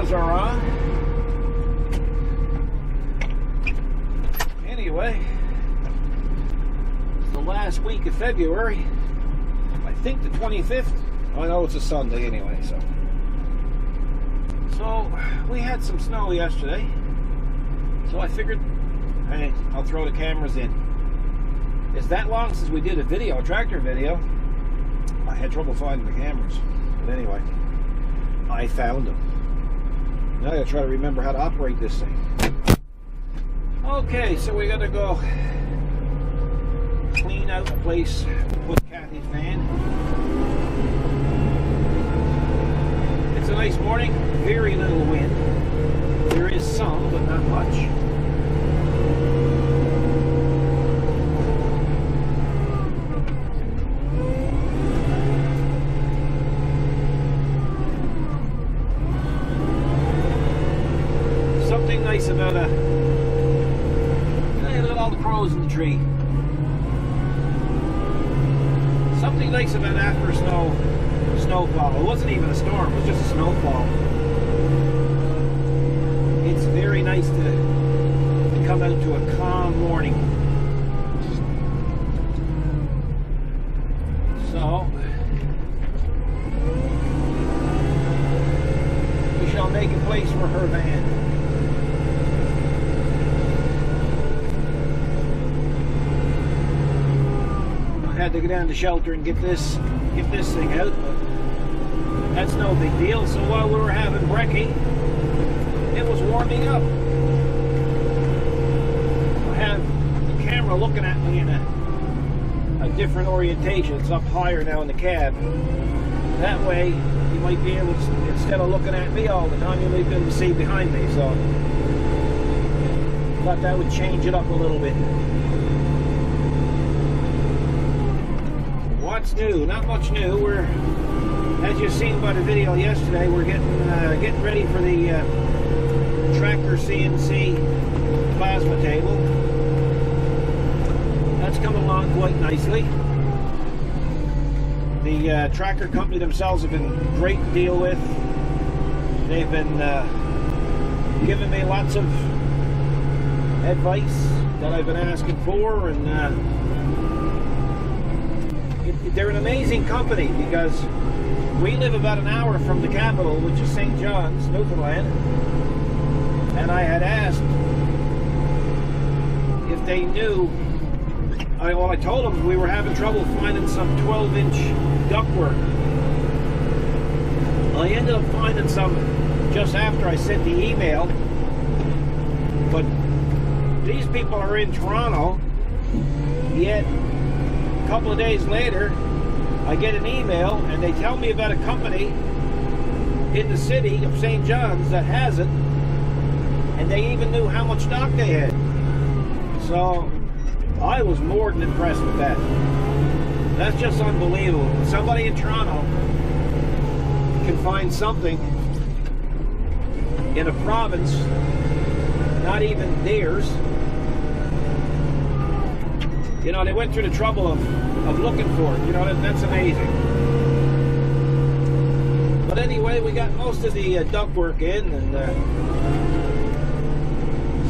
cameras are on. Anyway, it's the last week of February. I think the 25th. I know it's a Sunday anyway, so we had some snow yesterday. So I figured, hey, I'll throw the cameras in. It's that long since we did a video, a tractor video. I had trouble finding the cameras. But anyway, I found them. Now I gotta try to remember how to operate this thing. Okay, so we gotta go clean out the place with Kathy's van. It's a nice morning, very little wind. There is some, but not much. Something nice about look at all the crows in the tree. Something nice about after a snowfall. It wasn't even a storm, it was just a snowfall. It's very nice to come out to a calm morning. So we shall make a place for her van. I had to go down to shelter and get this thing out, but that's no big deal. So while we were having brekkie, it was warming up. I have the camera looking at me in a different orientation. It's up higher now in the cab. That way, you might be able to, instead of looking at me all the time, you might be able to see behind me. So, I thought that would change it up a little bit. What's new? Not much new. We're, as you've seen by the video yesterday, we're getting ready for the tractor CNC plasma table. That's coming along quite nicely. The tractor company themselves have been great to deal with. They've been giving me lots of advice that I've been asking for, and they're an amazing company because we live about an hour from the capital, which is St. John's, Newfoundland, and I had asked if they knew. I told them we were having trouble finding some 12-inch ductwork. I ended up finding some just after I sent the email, but these people are in Toronto, yet a couple of days later I get an email and they tell me about a company in the city of St. John's that has it, and they even knew how much stock they had. So I was more than impressed with that. That's just unbelievable. Somebody in Toronto can find something in a province, not even theirs. You know, they went through the trouble of looking for it. You know, that's amazing. But anyway, we got most of the ductwork in, and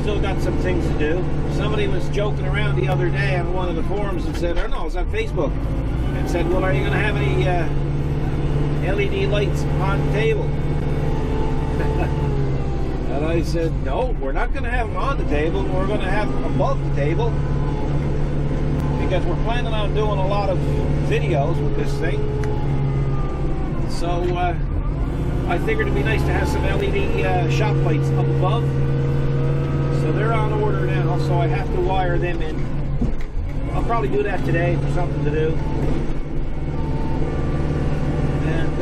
still got some things to do. Somebody was joking around the other day on one of the forums and said, or no, it was on Facebook, and said, well, are you going to have any LED lights on the table? And I said, no, we're not going to have them on the table. We're going to have them above the table, because we're planning on doing a lot of videos with this thing. So I figured it'd be nice to have some LED shop lights up above. So they're on order now, so I have to wire them in. I'll probably do that today for something to do. And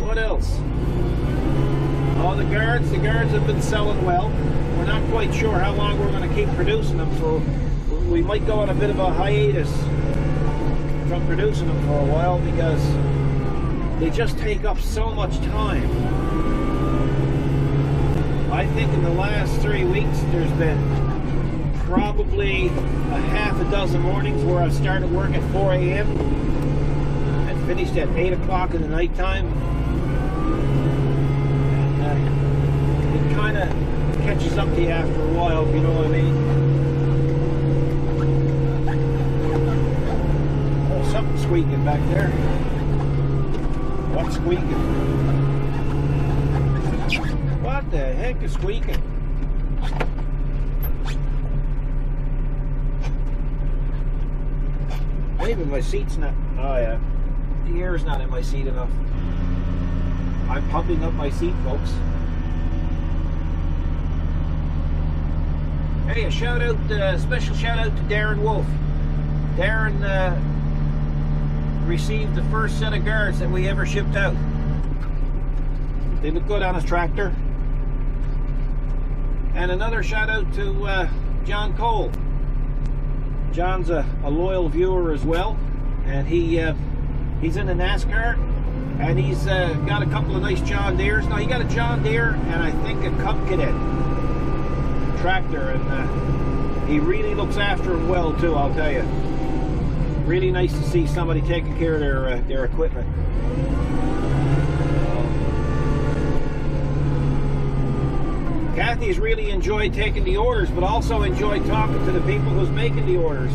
what else? Oh, the guards have been selling well. We're not quite sure how long we're going to keep producing them, so we might go on a bit of a hiatus from producing them for a while, because they just take up so much time. I think in the last 3 weeks there's been probably a half a dozen mornings where I've started work at 4 a.m. and finished at 8 o'clock in the nighttime. it kind of catches up to you after a while, if you know what I mean. Oh, something's squeaking back there. What's squeaking? What the heck is squeaking? Maybe my seat's not. Oh yeah, the air's not in my seat enough. I'm pumping up my seat, folks. Hey, a shout out, special shout out to Darren Wolf. Darren received the first set of guards that we ever shipped out. They look good on his tractor. And another shout out to John Cole. John's a loyal viewer as well, and he's in the NASCAR, and he's got a couple of nice John Deeres. Now he got a John Deere and I think a Cub Cadet tractor, and he really looks after them well too, I'll tell you. Really nice to see somebody taking care of their equipment. Kathy's really enjoyed taking the orders, but also enjoyed talking to the people who's making the orders.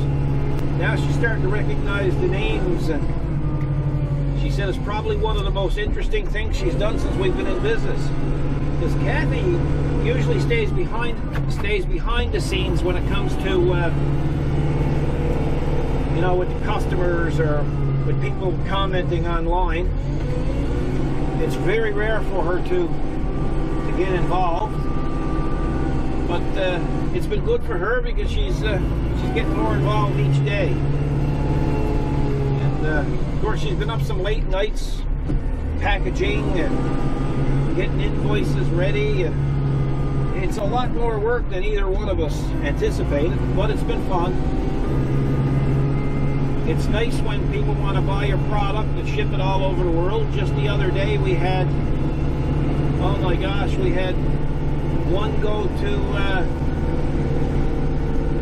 Now she's starting to recognize the names, and she said it's probably one of the most interesting things she's done since we've been in business. Because Kathy usually stays behind the scenes when it comes to you know, with the customers or with people commenting online. It's very rare for her to get involved. But it's been good for her because she's getting more involved each day. And of course, she's been up some late nights packaging and getting invoices ready. And it's a lot more work than either one of us anticipated, but it's been fun. It's nice when people want to buy your product and ship it all over the world. Just the other day we had, oh my gosh, we had one go to,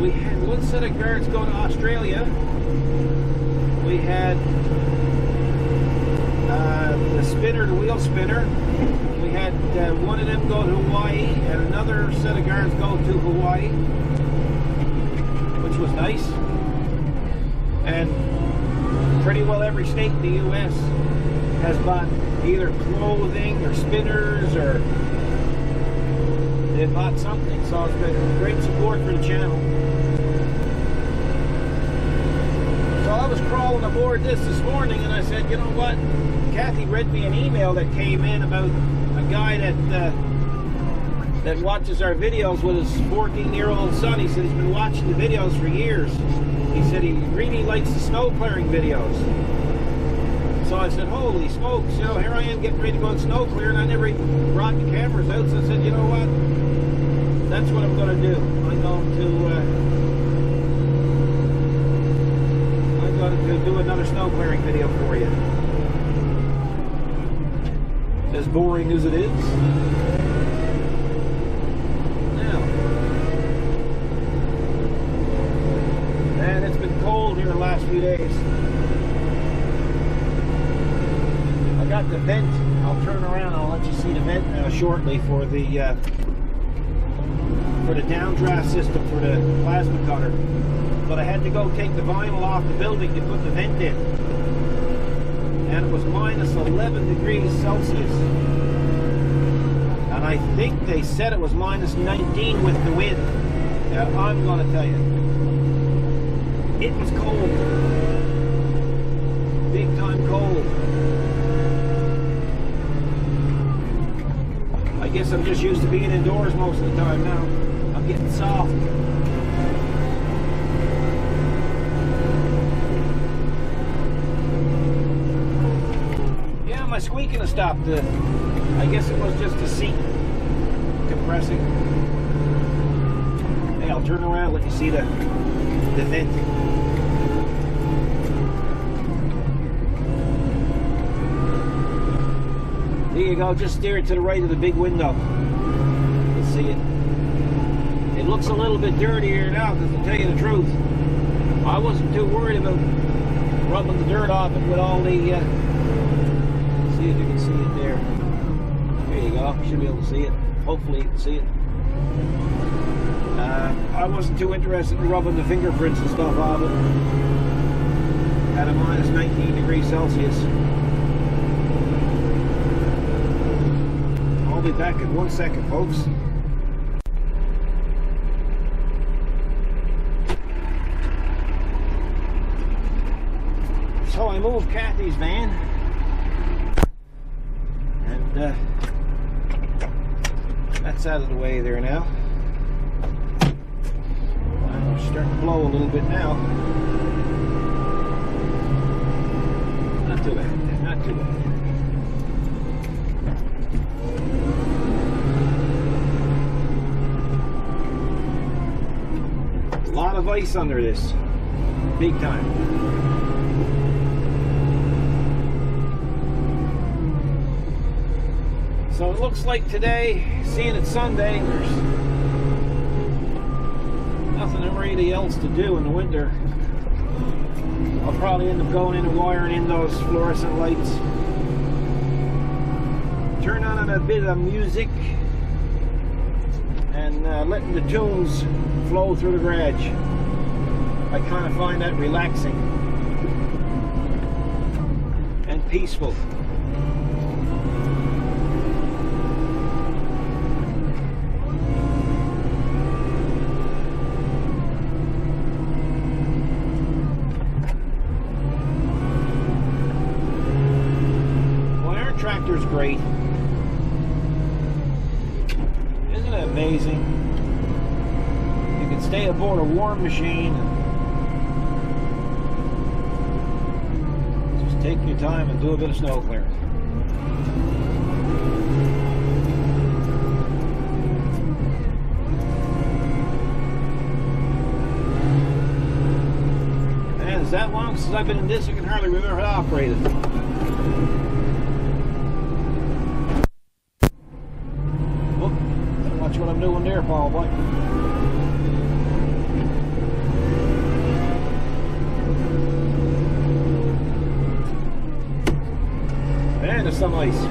we had one set of guards go to Australia. We had the spinner, the wheel spinner. We had one of them go to Hawaii and another set of guards go to Hawaii, which was nice. And pretty well every state in the U.S. has bought either clothing or spinners, or they bought something, so it's been great support for the channel. So I was crawling aboard this morning, and I said, you know what? Kathy read me an email that came in about a guy that watches our videos with his 14-year-old son. He said he's been watching the videos for years. He said he really likes the snow clearing videos. So I said, holy smokes, you know, here I am getting ready to go on snow clear, and I never even brought the cameras out. So I said, you know what? That's what I'm going to do. I'm going to do another snow clearing video for you. As boring as it is. Now, and it's been cold here the last few days. I got the vent. I'll turn around. I'll let you see the vent shortly for the downdraft system for the plasma cutter. But I had to go take the vinyl off the building to put the vent in. And it was minus 11 degrees Celsius. And I think they said it was minus 19 with the wind. Now, I'm going to tell you, it was cold. Big time cold. I guess I'm just used to being indoors most of the time now. I'm getting soft. Yeah, my squeaking has stopped. I guess it was just the seat compressing. Hey, I'll turn around and let you see the vent. There you go, just steer it to the right of the big window. You'll see it. It looks a little bit dirtier now, because to tell you the truth, I wasn't too worried about rubbing the dirt off it with all the, see if you can see it there. There you go. You should be able to see it. Hopefully you can see it. I wasn't too interested in rubbing the fingerprints and stuff off it. At a minus 19 degrees Celsius. I'll be back in 1 second, folks. So I moved Kathy's van, and that's out of the way there now. Well, it's starting to blow a little bit now. Not too bad, not too bad. A lot of ice under this, big time. So it looks like today, seeing it's Sunday, there's nothing really else to do in the winter. I'll probably end up going in and wiring in those fluorescent lights. Turn on a bit of music and letting the tunes flow through the garage. I kind of find that relaxing and peaceful. Tractor's great. Isn't it amazing? You can stay aboard a warm machine and just take your time and do a bit of snow clearing. Man, it's that long since I've been in this, I can hardly remember how to operate it. What I'm doing there, Paul boy. Man, there's some ice.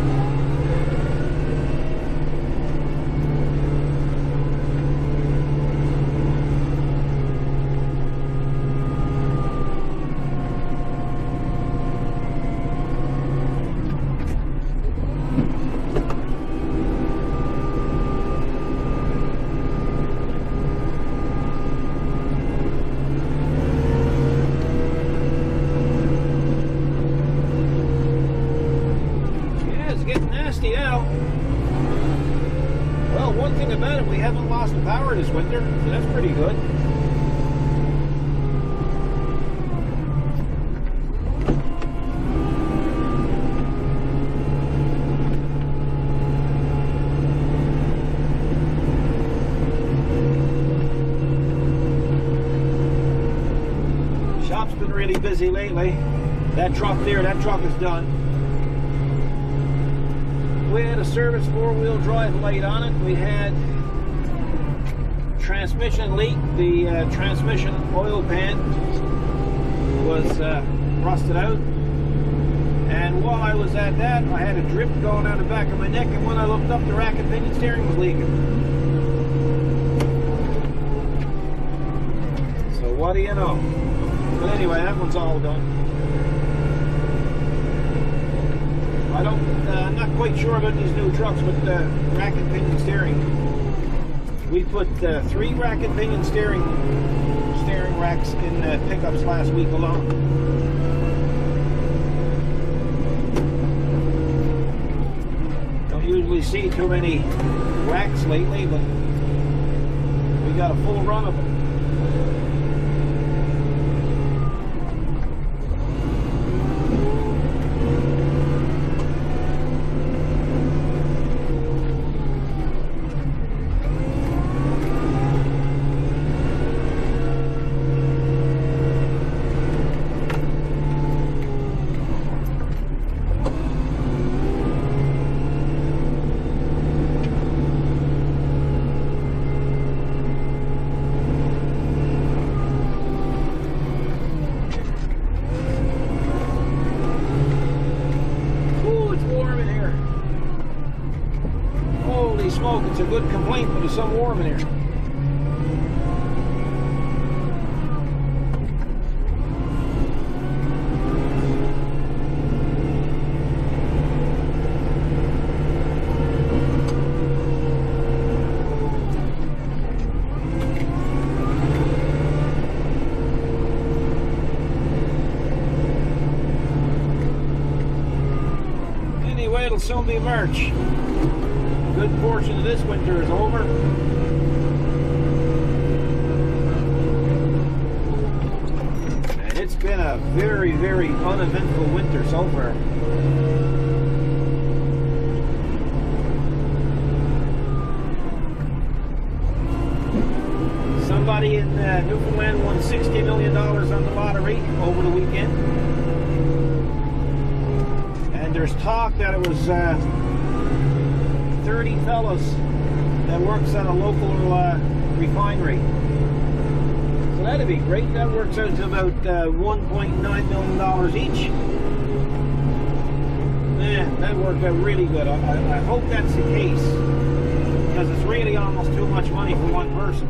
Now. Well, one thing about it, we haven't lost the power this winter, so that's pretty good. Shop's been really busy lately. That truck there, that truck is done. We had a service 4-wheel drive light on it. We had transmission leak. The transmission oil pan was rusted out. And while I was at that, I had a drip going down the back of my neck, and when I looked up, the rack and pinion steering was leaking. So what do you know? But anyway, that one's all done. I'm not quite sure about these new trucks, but rack and pinion steering. We put 3 rack and pinion steering racks in pickups last week alone. Don't usually see too many racks lately, but we got a full run of them. smoke. It's a good complaint, but it's so warm in here. It'll soon be March. A good portion of this winter is over. And it's been a very, very uneventful winter so far. Somebody in Newfoundland won $60 million on the lottery over the weekend. There's talk that it was 30 fellas that works at a local refinery. So that'd be great. That works out to about $1.9 million each. Man, that worked out really good. I hope that's the case, because it's really almost too much money for one person.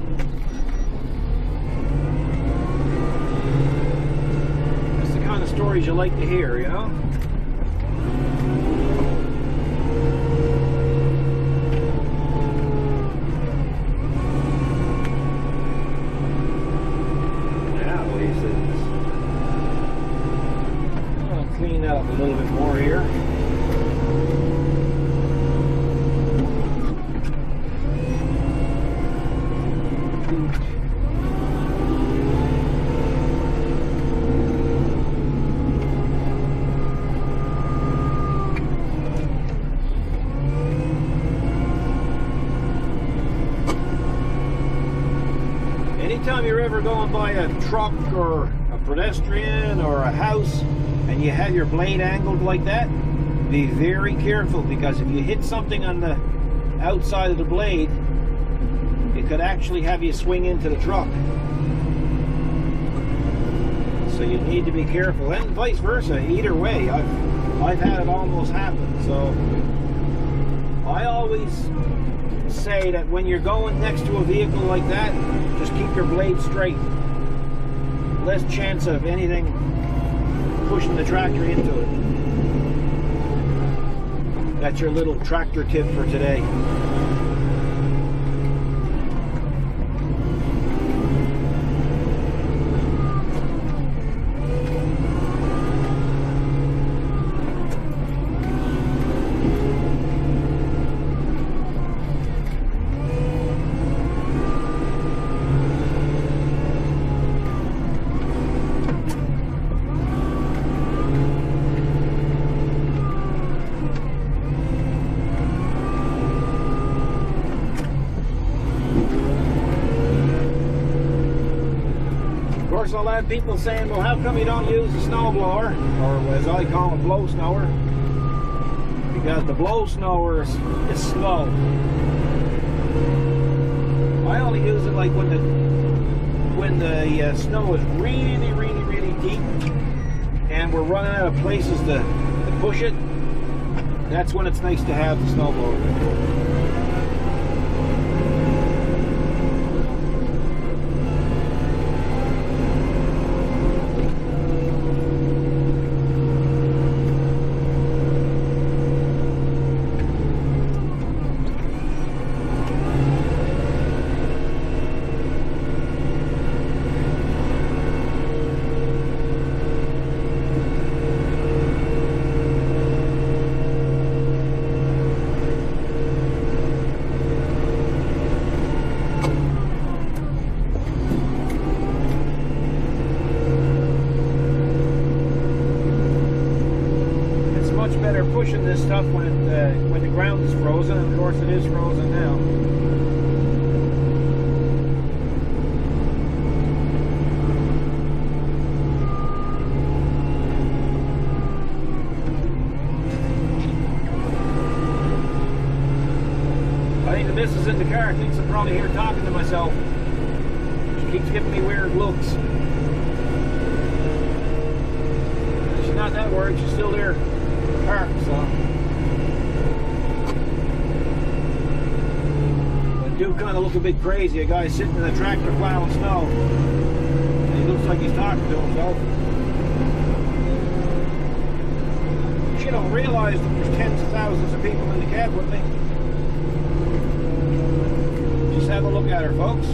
That's the kind of stories you like to hear, you know? Up a little bit more here. Anytime you're ever going by a truck or a pedestrian or a house and you have your blade angled like that, be very careful, because if you hit something on the outside of the blade, it could actually have you swing into the truck. So you need to be careful, and vice versa. Either way, I've had it almost happen. So I always say that when you're going next to a vehicle like that, just keep your blade straight. Less chance of anything pushing the tractor into it. That's your little tractor tip for today. I'll have people saying, well, how come you don't use a snowblower, or as I call it, blow snower? Because the blow snower is slow. I only use it like when the snow is really, really, really deep and we're running out of places to push it. That's when it's nice to have the snowblower. Pushing this stuff when the ground is frozen, and of course it is frozen now. I think the missus in the car thinks I'm probably here talking to myself. She keeps giving me weird looks. She's not that worried, she's still there. Park, so do kind of look a bit crazy. A guy sitting in a tractor plowing snow. And he looks like he's talking to himself. You don't realize that there's tens of thousands of people in the cab with me. Just have a look at her, folks.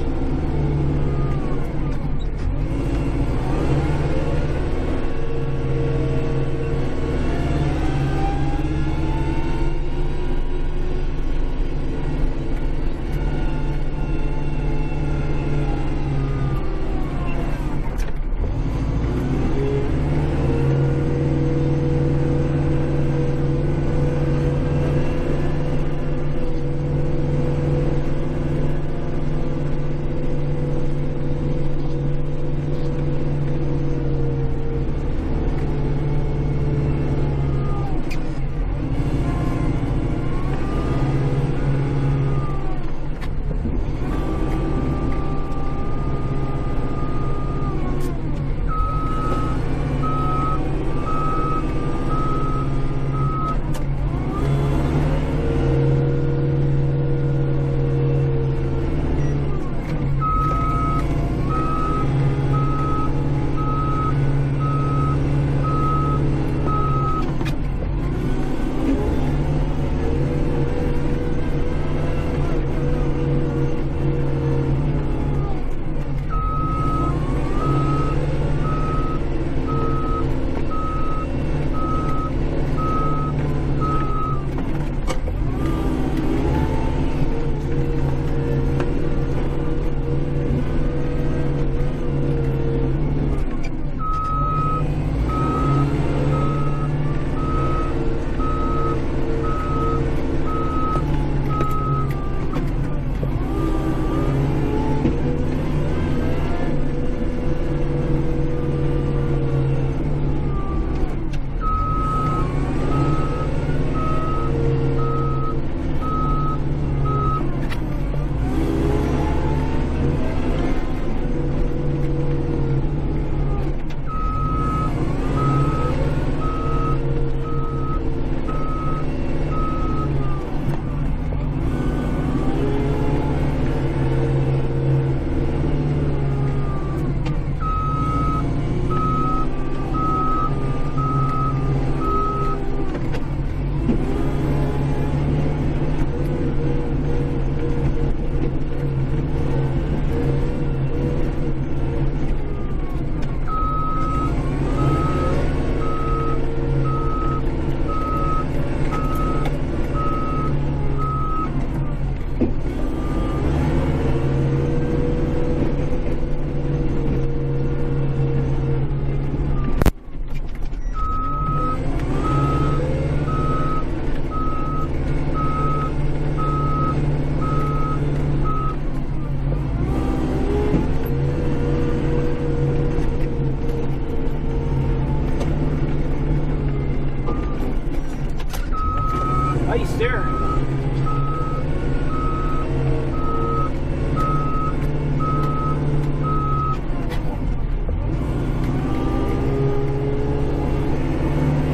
Ice there.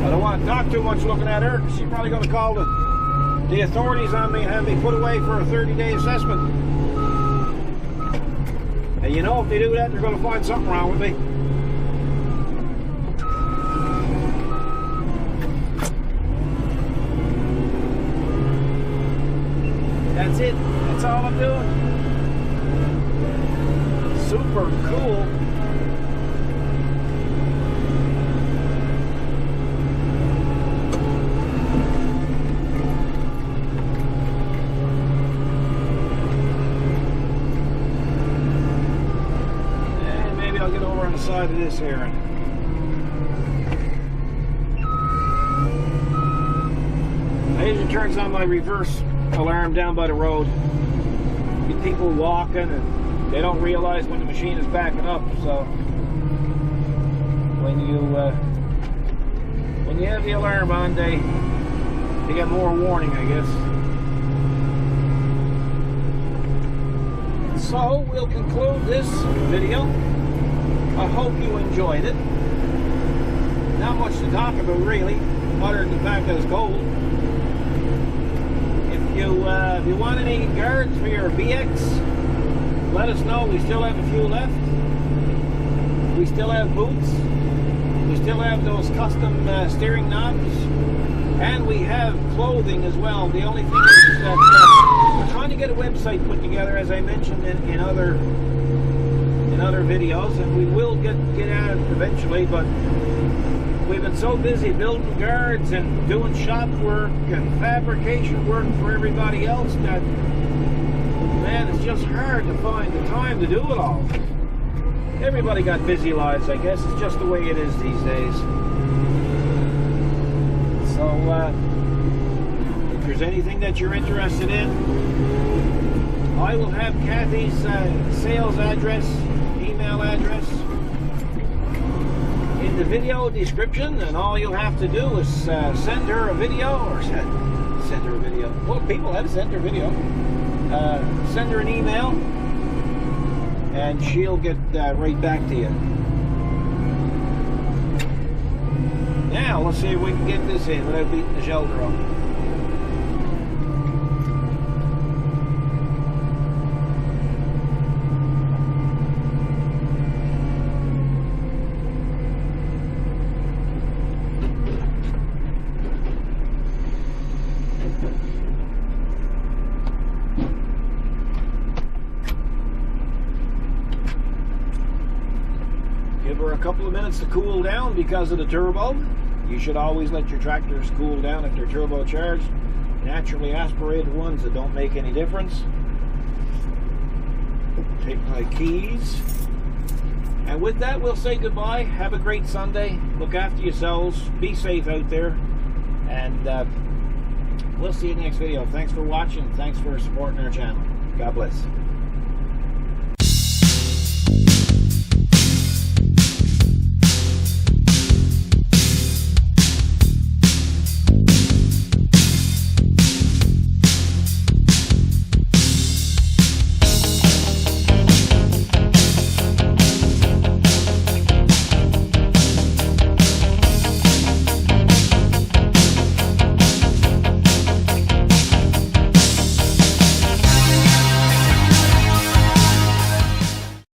I don't want to talk too much looking at her. She's probably going to call the authorities on me and have me put away for a 30-day assessment. And you know, if they do that, they're going to find something wrong with me. That's it. That's all I'm doing. Super cool. And maybe I'll get over on the side of this here. I usually turns on my reverse alarm down by the road. Get people walking and they don't realize when the machine is backing up. So when you have the alarm on, they get more warning, I guess. So we'll conclude this video. I hope you enjoyed it. Not much to talk about really, other than the fact that it's cold. If you if you want any guards for your BX, let us know. We still have a few left. We still have boots. We still have those custom steering knobs. And we have clothing as well. The only thing is that we're trying to get a website put together, as I mentioned in other videos, and we will get at it eventually, but we've been so busy building guards and doing shop work and fabrication work for everybody else that, man, it's just hard to find the time to do it all. Everybody got busy lives, I guess. It's just the way it is these days. So, if there's anything that you're interested in, I will have Kathy's sales address, email address in the video description, and all you'll have to do is send her a video, or send her a video. Well, people have to send her a video. Send her an email, and she'll get right back to you. Now, let's see if we can get this in without beating the shoulder off. Give her a couple of minutes to cool down because of the turbo. You should always let your tractors cool down if they're turbocharged. Naturally aspirated ones, that don't make any difference. Take my keys. And with that, we'll say goodbye. Have a great Sunday. Look after yourselves. Be safe out there. And we'll see you in the next video. Thanks for watching. Thanks for supporting our channel. God bless.